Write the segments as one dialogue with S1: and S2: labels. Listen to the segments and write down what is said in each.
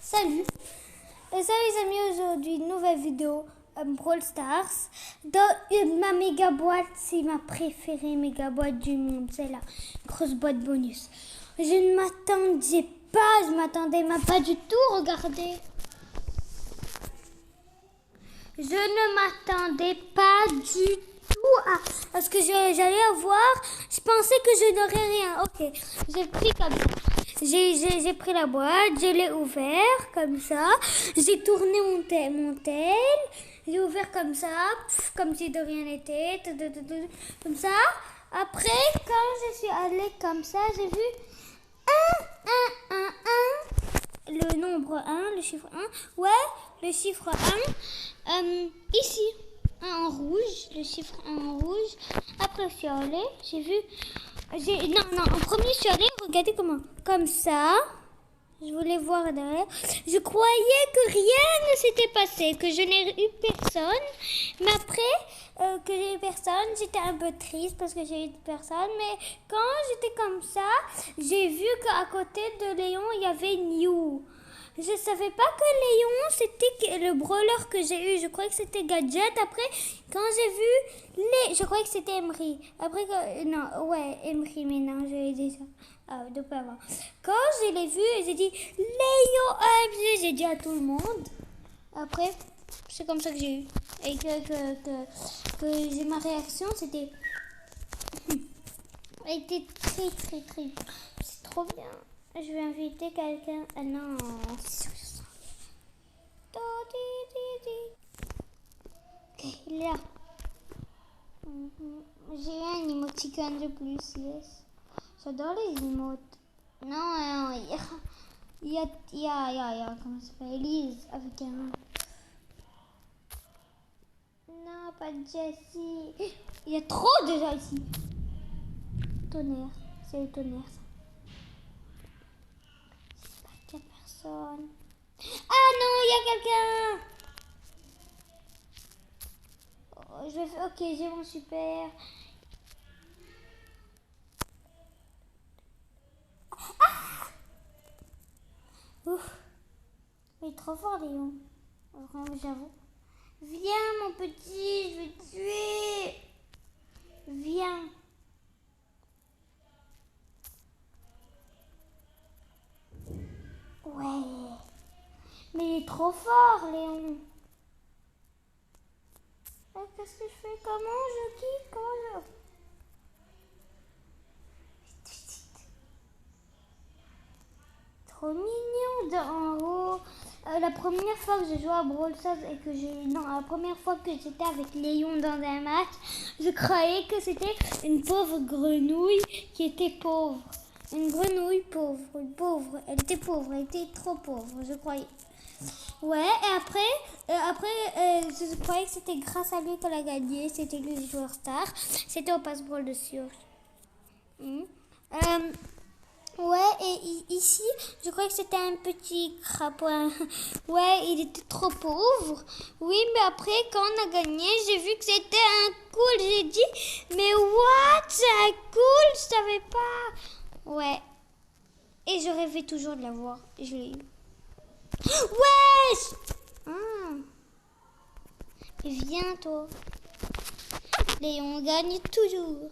S1: Salut. Salut les amis, aujourd'hui nouvelle vidéo Brawl Stars. Dans ma méga boîte, c'est ma préférée méga boîte du monde, c'est la grosse boîte bonus. Je ne m'attendais même pas du tout, regardez. Je ne m'attendais pas du tout à ce que j'allais avoir. Je pensais que je n'aurais rien. Ok, j'ai pris comme ça. J'ai pris la boîte, je l'ai ouvert comme ça. J'ai tourné mon tel. J'ai ouvert comme ça, comme si de rien n'était. Comme ça. Après, quand je suis allée comme ça, j'ai vu 1. Le nombre 1, le chiffre 1. Ouais, le chiffre 1. Ici, 1 en rouge, le chiffre 1 en rouge. Après, je suis allée, j'ai vu. Non, en premier, je suis allée, regardez comment. Comme ça. Je voulais voir derrière. Je croyais que rien ne s'était passé, que je n'ai eu personne. Mais après que j'ai eu personne, j'étais un peu triste parce que j'ai eu personne. Mais quand j'étais comme ça, j'ai vu qu'à côté de Léon, il y avait New. Je savais pas que Léon, c'était le brawler que j'ai eu. Je croyais que c'était Gadget. Après, quand j'ai vu je croyais que c'était Emery. Après, Emery, mais non, je l'ai dit ça. Depuis avant. Quand je l'ai vu, j'ai dit Léon, j'ai dit à tout le monde. Après, c'est comme ça que j'ai eu. Et que j'ai ma réaction, c'était. Elle était très. C'est trop bien. Je vais inviter quelqu'un. Ah non, c'est sûr. Ok, il est là. J'ai eu un emoticon de plus, yes. J'adore les emotes. Non, il y a, comment ça s'appelle, Elise avec un. Non, pas Jessie. Il y a trop déjà ici. Tonnerre, c'est le tonnerre ça. J'espère qu'il n'y a personne. Ah non, il y a quelqu'un. Ok, j'ai mon super. Ouf. Il est trop fort, Léon. Vraiment, j'avoue. Viens, mon petit, je vais te tuer. Viens. Ouais. Mais il est trop fort, Léon. Qu'est-ce que je fais? Comment je quitte? Trop mignon d'en haut. La première fois que j'ai joué à Brawl Stars et que la première fois que j'étais avec Léon dans un match, je croyais que c'était une pauvre grenouille qui était pauvre. Une grenouille pauvre. Elle était pauvre, elle était trop pauvre, je croyais. Ouais, et après, je croyais que c'était grâce à lui qu'elle a gagné. C'était le joueur star. C'était au passe-brawl de sûr. Ouais, et ici, je crois que c'était un petit crapaud. Ouais, il était trop pauvre. Oui, mais après, quand on a gagné, j'ai vu que c'était un cool. J'ai dit, mais what? C'est un cool? Je savais pas. Ouais. Et je rêvais toujours de l'avoir. Je l'ai eu. Wesh! Et viens, toi. Léon gagne toujours.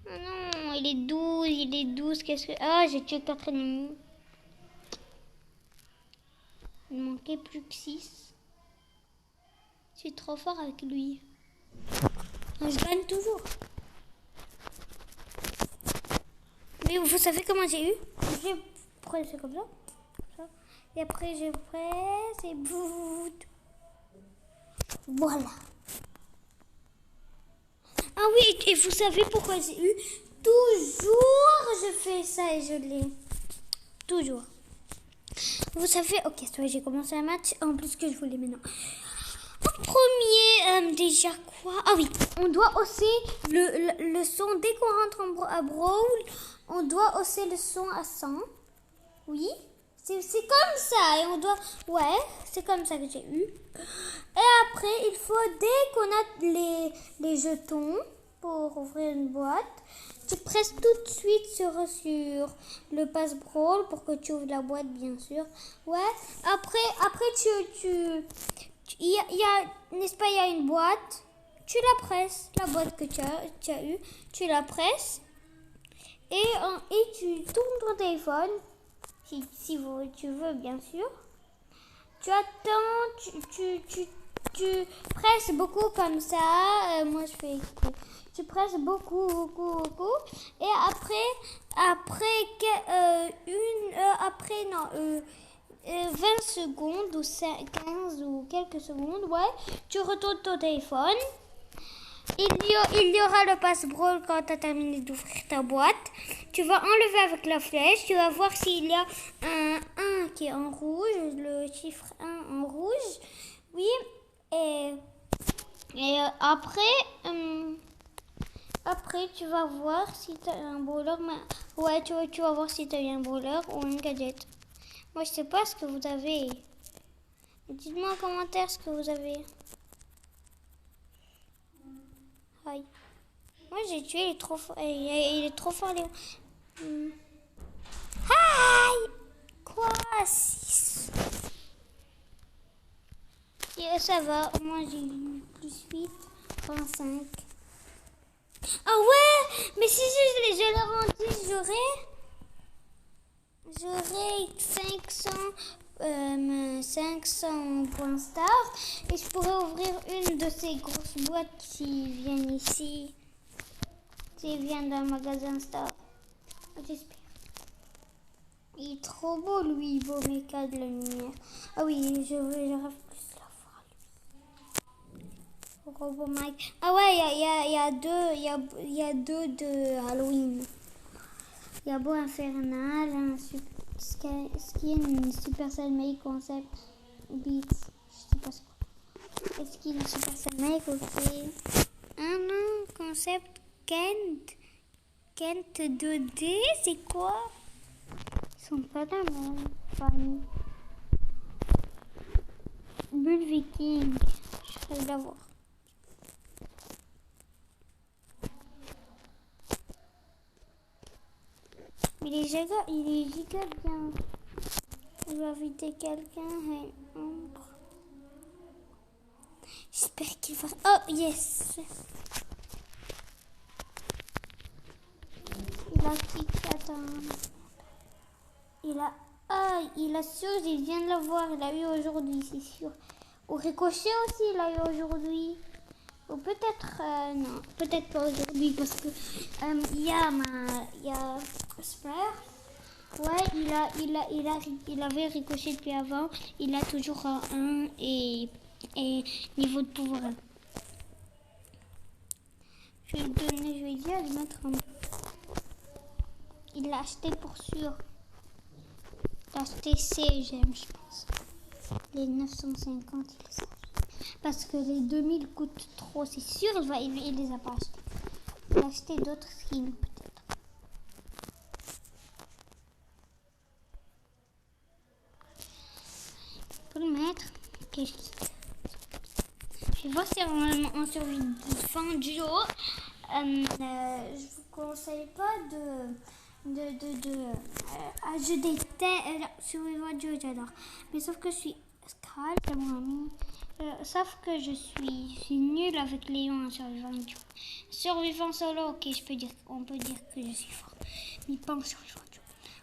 S1: Oh non, il est 12, qu'est-ce que... Ah, j'ai tué 4 ennemis. Il manquait plus que 6. Je suis trop fort avec lui. Je gagne toujours. Mais vous savez comment j'ai eu? J'ai pressé comme ça. Et après, j'ai pressé et bout. Voilà. Ah oui, et vous savez pourquoi j'ai eu? Toujours, je fais ça et je l'ai. Toujours. Vous savez, ok, j'ai commencé un match. En plus que je voulais maintenant. En premier, déjà quoi? Ah oui, on doit hausser le son. Dès qu'on rentre à Brawl, on doit hausser le son à 100. Oui, c'est comme ça. Et on doit... Ouais, c'est comme ça que j'ai eu. Et après, il faut, dès qu'on a les jetons pour ouvrir une boîte, tu presses tout de suite sur le passe-brawl pour que tu ouvres la boîte, bien sûr. Ouais. Après n'est-ce pas, il y a une boîte. Tu la presses, la boîte que tu as eue. Tu la presses. Et tu tournes ton téléphone. Si tu veux, bien sûr. Tu attends, tu presses beaucoup comme ça. Moi, je fais exprès. Tu presses beaucoup. Et après 20 secondes ou 15 ou quelques secondes, ouais, tu retournes ton téléphone. Il y aura le passe-brawl quand tu as terminé d'ouvrir ta boîte. Tu vas enlever avec la flèche. Tu vas voir s'il y a un 1 qui est en rouge, le chiffre 1 en rouge. Oui. Et après, tu vas voir si tu as un brawler. Ouais, tu vas voir si tu as un brawler ou un gadget. Moi, je sais pas ce que vous avez. Dites-moi en commentaire ce que vous avez. Aïe. Moi j'ai tué, il est trop fort. Il est trop fort, Léon. Aïe. Quoi? 6. Et ça va, moi j'ai eu plus 8, 35. Ah ouais. Mais si je le rendis, j'aurais 500 points star. Et je pourrais ouvrir une de ces grosses boîtes qui viennent ici. Qui viennent d'un magasin star. J'espère. Il est trop beau, lui, beau méca de la lumière. Ah oui, je rêve plus de la voir, lui. Robot Mike. Ah ouais, il y a deux de Halloween. Il y a Beau Infernal, ce qui est une Supercell Make Concept Beats. Je sais pas ce quoi. Est-ce qu'il est Supercell Make ou c'est un nom concept Kent 2D, c'est quoi? Ils sont pas dans la même famille. Bull Viking, je vais l'avoir. Il est giga bien. Je vais inviter quelqu'un. Hey, entre. J'espère qu'il va. Oh yes. Il a cliqué. Attends. Il a sûr, il vient de l'avoir. Il l'a eu aujourd'hui, c'est sûr. Au Ricochet aussi, il l'a eu aujourd'hui. Ou peut-être non, peut-être pas aujourd'hui parce que il y a Spare. Ouais, il avait Ricochet depuis avant. Il a toujours un 1 et niveau de pouvoir 1. Je vais dire de mettre un. Il l'a acheté pour sûr. Il l'a acheté CGM, je pense. Les 950, il les a. Parce que les 2000 coûtent trop, c'est sûr, il les a pas achetés. Il a acheté d'autres skins, peut-être. Pour le mettre, je vais voir si on survit fin duo. Je vous conseille pas je déteste survivant duo, j'adore. Mais sauf que je suis Scarl, c'est mon ami. Sauf que je suis nulle avec Léon en survivant duo. Survivant solo, ok, on peut dire que je suis fort. Mais pas en survivant duo.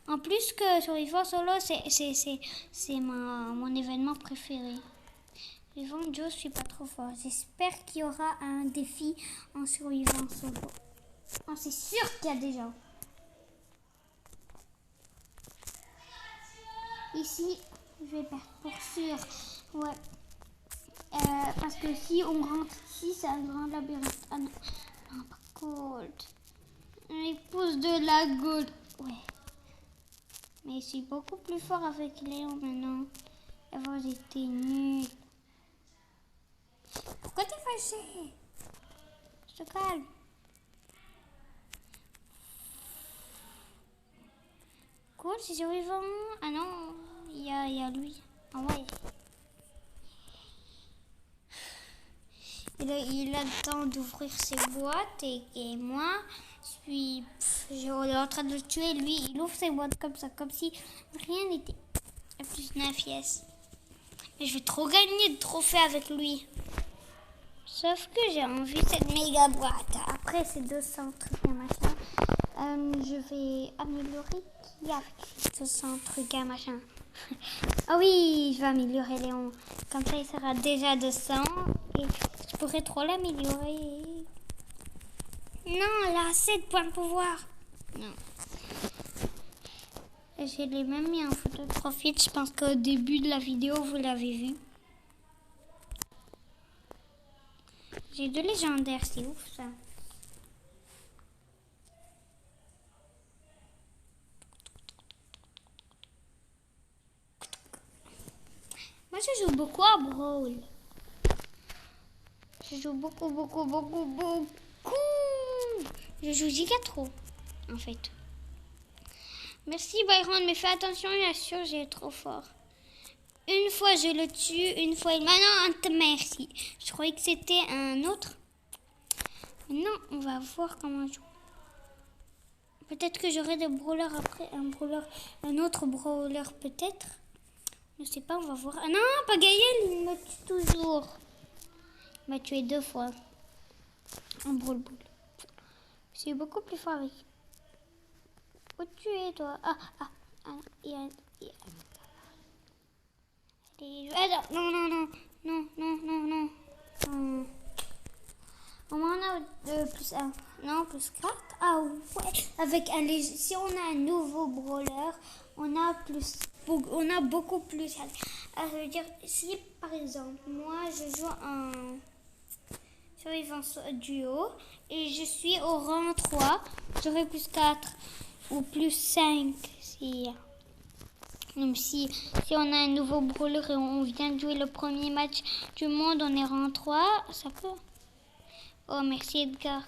S1: En plus que survivant solo, c'est mon événement préféré. Survivant duo, je suis pas trop fort. J'espère qu'il y aura un défi en survivant solo. Oh, c'est sûr qu'il y a déjà. Ici, je vais perdre pour sûr. Ouais. Parce que si on rentre ici, c'est un grand labyrinthe. Ah non, non, pas gold. Il pousse de la gold. Ouais. Mais je suis beaucoup plus fort avec Léon maintenant. Avant, j'étais nulle. Pourquoi t'es fâché? Je te calme. Cool, c'est survivant. Ah non, il y a lui. Ah ouais. Il a le temps d'ouvrir ses boîtes et moi, On est en train de le tuer. Lui, il ouvre ses boîtes comme ça, comme si rien n'était. Et plus 9 yes. Mais je vais trop gagner de trophées avec lui. Sauf que j'ai envie de cette méga boîte. Après ces 200 trucs et machin, je vais améliorer qui avec ces 200 trucs et machin. Ah oui, je vais améliorer Léon. Comme ça, il sera déjà 200 et je pourrais trop l'améliorer. Non, là, 7 points de pouvoir. Non. Je l'ai même mis en photo de profil. Je pense qu'au début de la vidéo, vous l'avez vu. J'ai 2 légendaires, c'est ouf ça. Moi, je joue beaucoup à Brawl. Je joue beaucoup. Je joue giga trop, en fait. Merci Byron, mais fais attention, bien sûr, j'ai trop fort. Une fois je le tue, une fois il... Maintenant, merci. Je croyais que c'était un autre. Non, on va voir comment je joue. Peut-être que j'aurai des brawlers après, un autre brawler peut-être. Je sais pas, on va voir. Ah non, Pagaïel, il me tue toujours. Il m'a tué 2 fois. En brawl ball. Je suis beaucoup plus fort avec. Où tu es, toi? Il y a... Non. On en a plus 1. Non, plus 4. Ah ouais. Avec si on a un nouveau brawler, on a beaucoup plus. Je veux dire, si par exemple, moi je joue en survivant duo et je suis au rang 3, j'aurai plus 4 ou plus 5 si... Même si on a un nouveau brawler et on vient de jouer le premier match du monde, on est rang 3, ça peut. Oh, merci Edgar.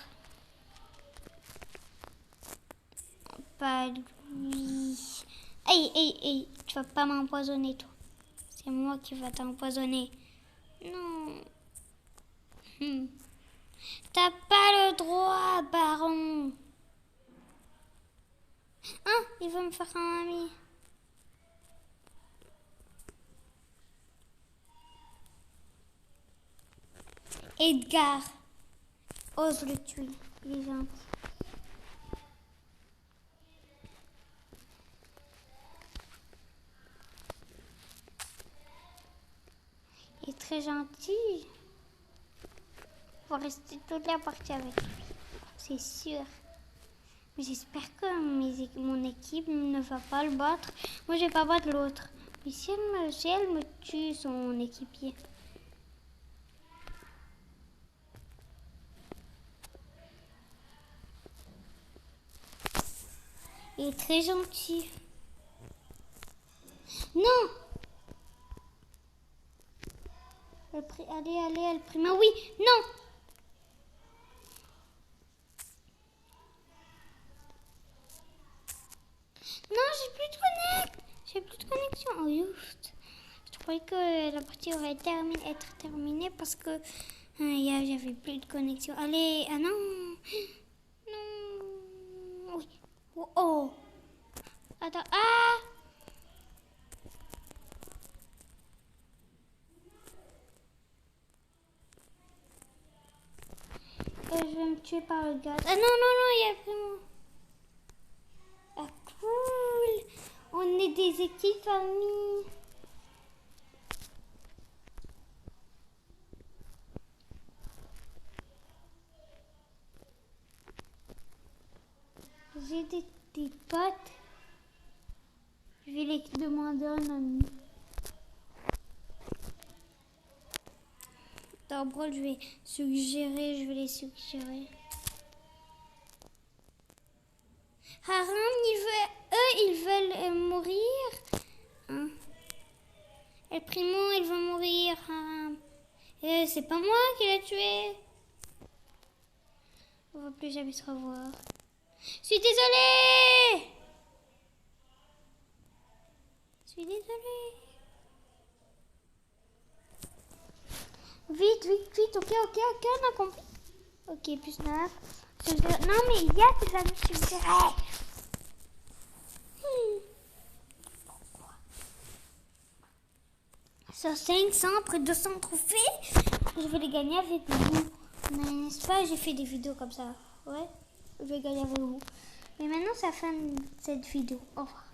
S1: Pas lui. Hey, tu vas pas m'empoisonner, toi. C'est moi qui va t'empoisonner. Non. T'as pas le droit, baron. Ah, il veut me faire un ami. Edgar ose le tuer. Il est gentil. Il est très gentil. Faut rester toute la partie avec lui. C'est sûr. Mais j'espère que mon équipe ne va pas le battre. Moi, je vais pas battre l'autre. Mais si elle me tue, son équipier. Il est très gentil. Non! Allez, elle prime. Ah oui, non! Non, j'ai plus de connexion. Oh, juste. Je croyais que la partie aurait être terminée parce que j'avais plus de connexion. Allez, ah non! Non! Oui. Oh! Attends, ah! Je vais me tuer par le gaz. Ah non, il y a vraiment... Ah, cool! On est des équipes amies. J'ai des potes. Je vais les demander un ami. Dans Brawl, je vais les suggérer. Haram, ils veulent mourir. Hein? El Primo, il va mourir. Haram. C'est pas moi qui l'ai tué. On va plus jamais se revoir. Je suis désolée. Vite. Ok, on a compris. Ok, plus 9. Non, mais il y a des amis qui me diraient. Pourquoi? Sur 500, près de 200 trophées, je vais les gagner avec vous. N'est-ce pas? J'ai fait des vidéos comme ça. Ouais, je vais gagner avec vous. Et maintenant, c'est la fin de cette vidéo. Au revoir.